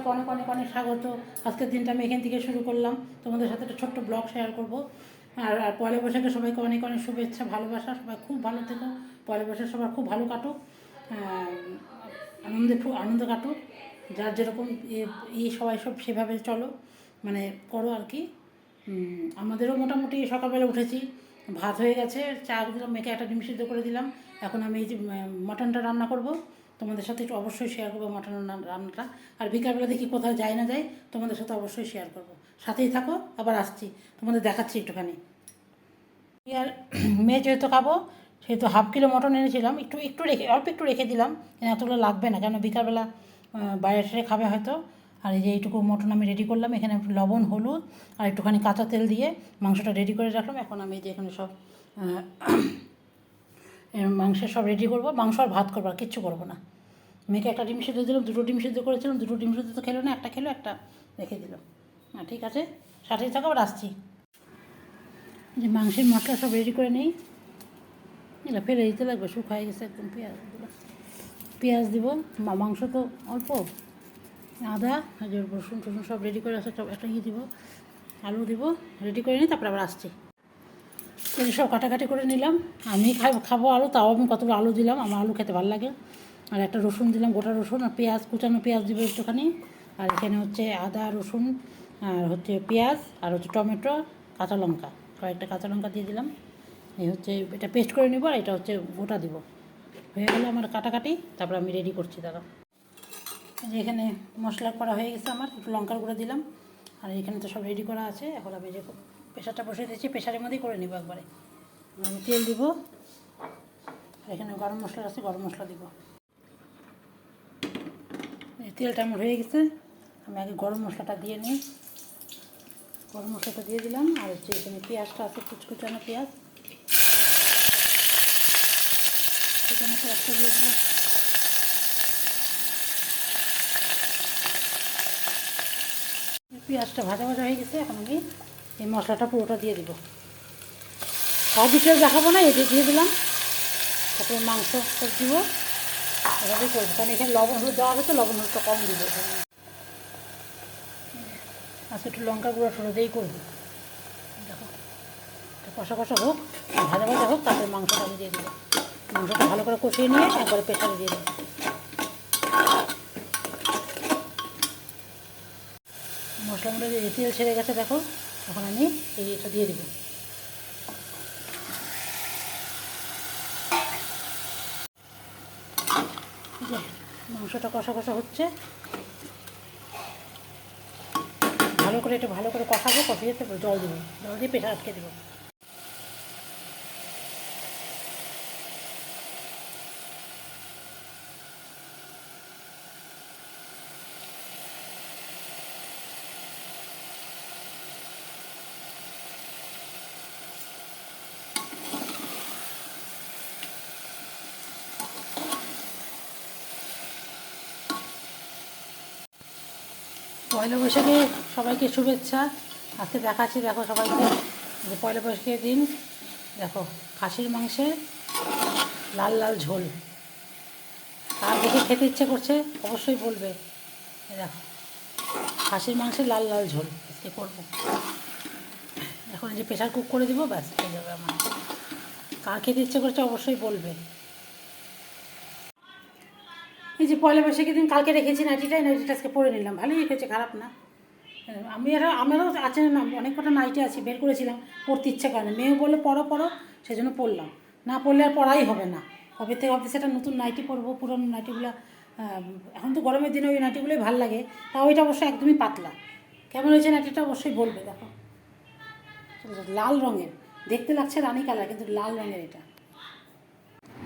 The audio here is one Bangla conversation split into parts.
সবাইকে অনেক অনেক অনেক স্বাগত। আজকের দিনটা আমি এখান থেকে শুরু করলাম, তোমাদের সাথে একটা ছোট্ট ব্লগ শেয়ার করব। আর আর পয়লা বৈশাখে সবাইকে অনেক অনেক শুভেচ্ছা, ভালোবাসা। সবাই খুব ভালো থেকো, পয়লা বৈশাখ সবার খুব ভালো কাটুক, আনন্দ কাটুক। যার যেরকম সবাই সব সেভাবে চলো, মানে করো আর কি। আমাদেরও মোটামুটি সকালবেলা উঠেছি, ভাত হয়ে গেছে, চা দিলাম, মেখে একটা ডিম সিদ্ধ করে দিলাম। এখন আমি এই যে মটনটা রান্না করব, তোমাদের সাথে একটু অবশ্যই শেয়ার করবো মটন রান্নাটা। আর বিকালবেলা দেখি কোথাও যায় না যায়, তোমাদের সাথে অবশ্যই শেয়ার করব। সাথেই থাকো, আবার আসছি, তোমাদের দেখাচ্ছি একটুখানি। আর মেয়ে যেহেতু খাবো, সেহেতু 1/2 কিলো মটন এনেছিলাম, একটু একটু রেখে অল্প একটু রেখে দিলাম, এতগুলো লাগবে না, কেন বিকালবেলা বাইরে ছেড়ে খাবে হয়তো। আর এই যে এইটুকু মটন আমি রেডি করলাম, এখানে একটু লবণ, হলুদ আর একটুখানি কাঁচা তেল দিয়ে মাংসটা রেডি করে রাখলাম। এখন আমি যে এখানে সব মাংসের সব রেডি করবো। মাংস আর ভাত করবো, আর কিচ্ছু করবো না। মেয়েকে একটা ডিম সিদ্ধ দিলাম, 2টো ডিম সিদ্ধ করেছিলাম, 2টো ডিম সিদ্ধ তো খেলো না, একটা খেলো, একটা রেখে দিল। হ্যাঁ ঠিক আছে, সাথেই থাকো, আবার আসছি। যে মাংসের মশলা সব রেডি করে নিই, এগুলো ফেলে দিতে লাগবে, শুকায় গেছে একদম। পেঁয়াজ দিব, মাংস তো অল্প, আদা আর রসুন টসুন সব রেডি করে আছে, সব একটা দিব, আলু দিব, রেডি করে নিই, তারপরে আবার আসছি। এই সব কাটাকাটি করে নিলাম। আমি খাবো আলু, তাও আমি কতগুলো আলু দিলাম, আমার আলু খেতে ভালো লাগে। আর একটা রসুন দিলাম, গোটা রসুন, আর পেঁয়াজ, কুচানো পেঁয়াজ দিব একটুখানি। আর এখানে হচ্ছে আদা রসুন, আর হচ্ছে পেঁয়াজ, আর হচ্ছে টমেটো, কাঁচা লঙ্কা, কয়েকটা কাঁচা লঙ্কা দিয়ে দিলাম। এই হচ্ছে এটা পেস্ট করে নেবো, আর এটা হচ্ছে গোটা দিব। হয়ে গেলো আমার কাটাকাটি, তারপর আমি রেডি করছি দাদা। যে এখানে মশলা করা হয়ে গেছে আমার, একটু লঙ্কার গুঁড়ো দিলাম, আর এখানে তো সব রেডি করা আছে। এখন আমি যে প্রেশারটা বসিয়ে দিচ্ছি, প্রেশারের মধ্যেই করে নেবো একবারে। আমি তেল দিব, আর এখানে গরম মশলা আছে, গরম মশলা দিব। এই তেলটা আমার হয়ে গেছে, আমি আগে গরম মশলাটা দিয়ে নিই। গরম মশলাটা দিয়ে দিলাম, আর হচ্ছে এখানে পেঁয়াজটা আছে, কুচকুচানো পেঁয়াজ, কুচানো পেঁয়াজটা দিয়ে দিলাম। পেঁয়াজটা ভাজা ভাজা হয়ে গেছে, এখন আমি এই মশলাটা পুরোটা দিয়ে দিব। সব ডিটেলস দেখাবো না, এটি দিয়ে দিলাম। তারপরে মাংস সব দিব, এভাবেই করবো, কারণ এখানে লবণ হলুদ দেওয়া হচ্ছে, লবণ হলুদটা কম দিব এখানে। আচ্ছা, একটু লঙ্কা গুঁড়ো ঠোড়ো দিয়েই করবো। দেখো, কষা কষা হোক, ভাজা ভাজা হোক, তারপরে মাংসটা আমি দিয়ে দেবো। মাংসটা ভালো করে কষিয়ে নিয়ে একবারে প্রেশারে দিয়ে দেবো। মশলার মধ্যে তেল ছেড়ে গেছে, দেখো। এখন আমি এটা দিয়ে দেবো। মাংসটা কষা কষা হচ্ছে, ভালো করে এটা ভালো করে কষাবো, কষিয়ে জল দেবো, জল দিয়ে প্রেশার আটকে দেবো। পয়লা বৈশাখে সবাইকে শুভেচ্ছা। আজকে দেখাচ্ছি, দেখো সবাইকে, যে পয়লা বৈশাখের দিন দেখো খাসির মাংসের লাল লাল ঝোল। আর দেখে খেতে ইচ্ছে করছে অবশ্যই বলবে। দেখো খাসির মাংসের লাল লাল ঝোল আজকে করবো। এখন যে প্রেশার কুক করে দিব, ব্যাস হয়ে যাবে আমার। কার খেতে ইচ্ছে করছে অবশ্যই বলবে। এই যে পয়লা বৈশাখের দিন কালকে রেখেছি নাইটিটা, নাইটিটা আজকে পরে নিলাম, ভালোই রেখেছে, খারাপ না। আমারও আছে না, অনেক কটা নাইটি আছে, বের করেছিলাম, পড়তে ইচ্ছা করে না, মেয়ে বলে পড়ো পড়ো, সেই জন্য পড়লাম। না পড়লে আর পড়াই হবে না। কবে থেকে ভাবতেছি একটা নতুন নাইটি পরবো, পুরনো নাইটিগুলো। এখন তো গরমের দিনে ওই নাইটিগুলোই ভালো লাগে, তাও ওইটা অবশ্যই একদমই পাতলা। কেমন হয়েছে নাইটিটা অবশ্যই বলবে। দেখো লাল রঙের, দেখতে লাগছে রানী কালার, কিন্তু লাল রঙের এটা।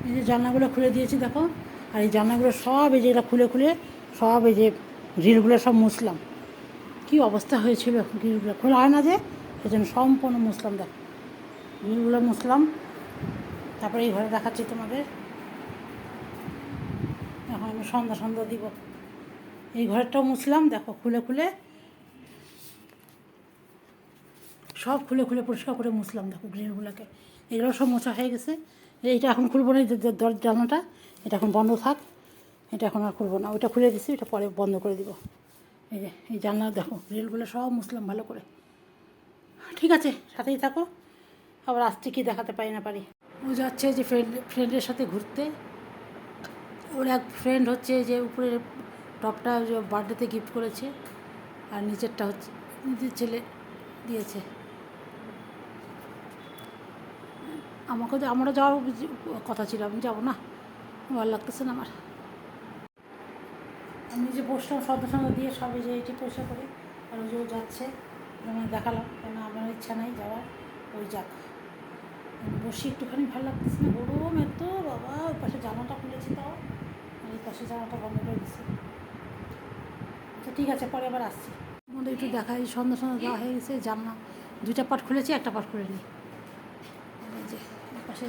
এই যে জানলাগুলো খুলে দিয়েছি, দেখো। আর এই জানলাগুলো সব, এই যেগুলো খুলে খুলে সব, এই যে গ্রিলগুলো সব মুছলাম। কী অবস্থা হয়েছিল, গ্রিলগুলো খোলা হয় না যে, সেই জন্য সম্পূর্ণ মুছলাম। দেখো গ্রিলগুলো মুছলাম, তারপরে এই ঘরে দেখাচ্ছি তোমাদের। এখন আমি সন্ধ্যা সন্ধ্যা দিব। এই ঘরটাও মুছলাম, দেখো খুলে খুলে সব খুলে খুলে পরিষ্কার করে মুছলাম। দেখো গ্রিলগুলোকে, এগুলো সব মোছা হয়ে গেছে। এইটা এখন খুলবো না, জানলাটা এটা এখন বন্ধ থাক, এটা এখন আর খুলবো না। ওইটা খুলে দিছি, এটা পরে বন্ধ করে দিব। এই জানলা দেখো, রেলগুলো সব মুছলাম ভালো করে। ঠিক আছে, সাথেই থাকো, আবার আসছে কি দেখাতে পারি না পারি। ও যাচ্ছে যে ফ্রেন্ডের সাথে ঘুরতে। ওর এক ফ্রেন্ড হচ্ছে যে উপরের টপটা যে বার্থডেতে গিফট করেছে, আর নিচেরটা হচ্ছে নিজের ছেলে দিয়েছে আমাকে। আমরা যাওয়ার কথা ছিল, আমি যাবো না, ভালো লাগতেছে না আমার। আমি যে বসলাম সন্ধ্যা দিয়ে সবে যে এটি পয়সা করে, আর ওই যে ও যাচ্ছে, আমি দেখালাম কেন আমার ইচ্ছা নাই যাওয়ার, ওই যাক। বসি একটুখানি ভালো লাগতেছে না, গরম এত বাবা। ওই পাশে জামাটা খুলেছি, তাও আর এই পাশে জামাটা বন্ধ করে দিচ্ছি। আচ্ছা ঠিক আছে, পরে আবার আসছি। আমাদের একটু দেখাই, সন্ধ্যা দেওয়া হয়ে গেছে, জামা 2টা পার্ট খুলেছি, একটা পার্ট খুলে নিই। এই যে এই পাশে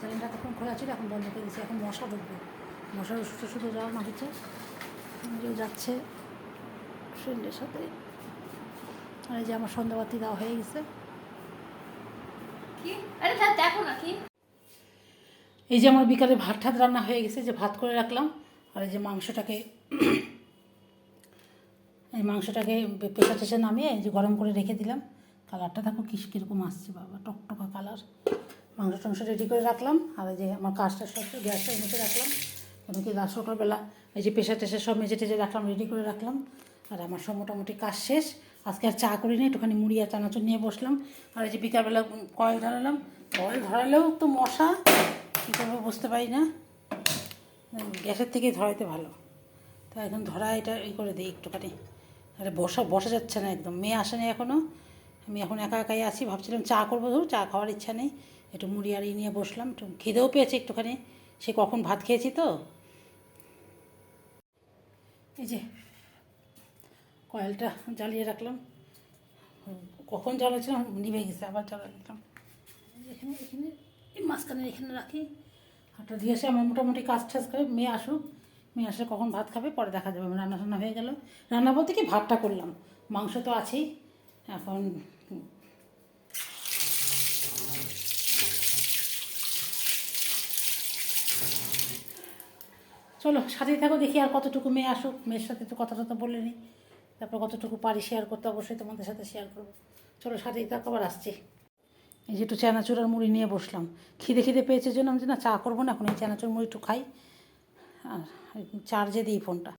জানলাটা তখন খোলা ছিল, এখন বন্ধ করে দিয়েছি। এখন মশা ঢুকবে, মশার শুধু যাওয়া মাটিতে যাচ্ছে ফ্রেন্ডের সাথে। আর এই যে আমার সন্ধ্যাবাতি দেওয়া হয়ে গেছে। এই যে আমার বিকালে ভাত ঠাত রান্না হয়ে গেছে, যে ভাত করে রাখলাম। আর এই যে মাংসটাকে প্রেশার টেশার নামিয়ে এই যে গরম করে রেখে দিলাম। কালারটা দেখো কীরকম আসছে বাবা, টকটকা কালার। মাংস টাংস রেডি করে রাখলাম। আর এই যে আমার কাজটা সব গ্যাসটা মেখে রাখলাম, কেন কি সকালবেলা এই যে প্রেশার টেশার সব মেজে টেজে রাখলাম, রেডি করে রাখলাম। আর আমার সব মোটামুটি কাজ শেষ। আজকে আর চা করিনি, একটুখানি মুড়ি আর চানাচুর নিয়ে বসলাম। আর এই যে বিকালবেলা কয়েল ধরালাম, কয়েল ধরালেও তো মশা, কী করবো বুঝতে পারি না। গ্যাসের থেকে ধরাইতে ভালো, তো এখন ধরা এটা করে দিই একটুখানি। আরে বসা যাচ্ছে না একদম, মেয়ে আসেনি এখনও, আমি এখন একা একাই আছি। ভাবছিলাম চা করবো, ধরো চা খাওয়ার ইচ্ছা নেই, একটু মুড়ি আর নিয়ে বসলাম। একটু খিদেও পেয়েছে একটুখানি, সে কখন ভাত খেয়েছি তো। এই যে কয়েলটা জ্বালিয়ে রাখলাম, কখন জ্বালাচ্ছিলাম নিভে গেছে, আবার জ্বালা দিলাম। এখানে এই মাঝখানে এখানে রাখি। হাতটা দিয়ে এসে আমার মোটামুটি কাজ টাজ করে মেয়ে আসুক, মেয়ে আসলে কখন ভাত খাবে পরে দেখা যাবে। রান্না টান্না হয়ে গেল, রান্না বলতে কি ভাতটা করলাম, মাংস তো আছেই। এখন চলো সাথেই থাকো, দেখি আর কতটুকু মেয়ে আসুক, মেয়ের সাথে তো কথা টথা বলে নিই, তারপর কতটুকু পারি শেয়ার করতে অবশ্যই তোমাদের সাথে শেয়ার করবো। চলো সাথেই থাকো, আবার আসছি। এই যে একটু চানাচুর আর মুড়ি নিয়ে বসলাম, খিদে পেয়েছে জন্য আমি যে না চা করবো না, এখন এই চানাচুর মুড়ি একটু খাই আর চার্জে দিই ফোনটা।